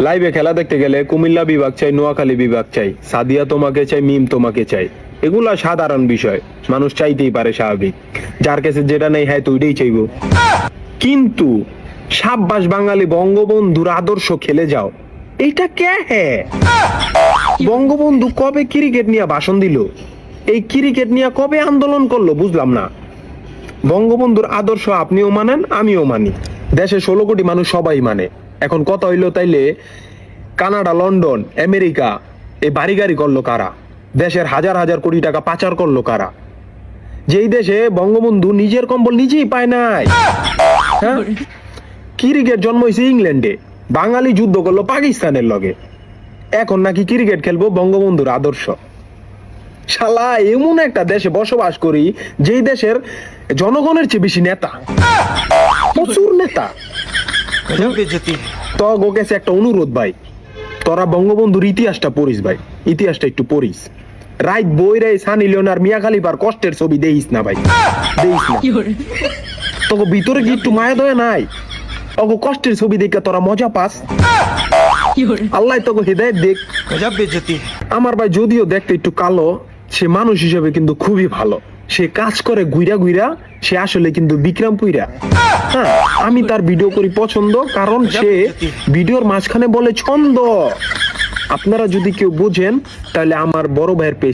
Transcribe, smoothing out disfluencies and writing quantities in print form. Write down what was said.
লাইভে খেলা দেখতে গেলে কুমিল্লা বিভাগ চাই, নোয়াখালী বিভাগ চাই, সাদিয়া তোমাকে চাই, মিম তোমাকে চাই, এগুলা সাধারণ বিষয়, মানুষ চাইতেই পারে, স্বাভাবিক। যার কাছে যেটা নেই হ্যাঁ তো ওইটাই চাইবো। কিন্তু সাব্বাস বাঙালি বঙ্গবন্ধুর আদর্শ খেলে যাও, এইটা কে? হ্যাঁ, বঙ্গবন্ধু কবে ক্রিকেট নিয়ে ভাষণ দিল? এই ক্রিকেট নিয়ে কবে আন্দোলন করলো বুঝলাম না। বঙ্গবন্ধুর আদর্শ আপনিও মানেন, আমিও মানি, দেশে 16 কোটি মানুষ সবাই মানে। এখন কথা হইলো তাইলে কানাডা, লন্ডন, আমেরিকা এই বাড়ি গাড়ি করলো কারা? দেশের হাজার হাজার কোটি টাকা পাচার করলো কারা? যেই দেশে বঙ্গবন্ধু নিজের কম্বল নিজেই পায় নাই। হ্যাঁ, ক্রিকেট জন্ম হয়েছে ইংল্যান্ডে, বাঙালি যুদ্ধ করলো পাকিস্তানের লগে, এখন নাকি ক্রিকেট খেলবো বঙ্গবন্ধুর আদর্শ। শালা এমন একটা দেশে বসবাস করি যেই দেশের জনগণের চেয়ে বেশি নেতা, প্রচুর নেতা। তো গোকেছে একটা অনুরোধ ভাই, তোরা বঙ্গবন্ধুর ইতিহাসটা পড়িস ভাই, ইতিহাসটা একটু পড়িস। রাইট বই রে সানি লিওনার মিয়া খালিফার কষ্টের ছবি দেখিস না ভাই, দেখিস না। তোকে ভিতরে কি একটু মায়া দয়া নাই? ওগো কষ্টের ছবি দেখে তোরা মজা পাস? আল্লাহ তোকে হৃদয় দেখ। আমার ভাই যদিও দেখতে একটু কালো, সে মানুষ হিসেবে কিন্তু খুবই ভালো। সে কাজ করে গুইরা গুইরা, সে আসলে কিন্তু বিক্রমপুইরা। হ্যাঁ, আমি তার ভিডিও করি পছন্দ, কারণ সে ভিডিওর মাঝখানে বলে ছন্দ। আপনারা যদি কেউ বোঝেন তাহলে আমার বড় ভাইয়ের পেজ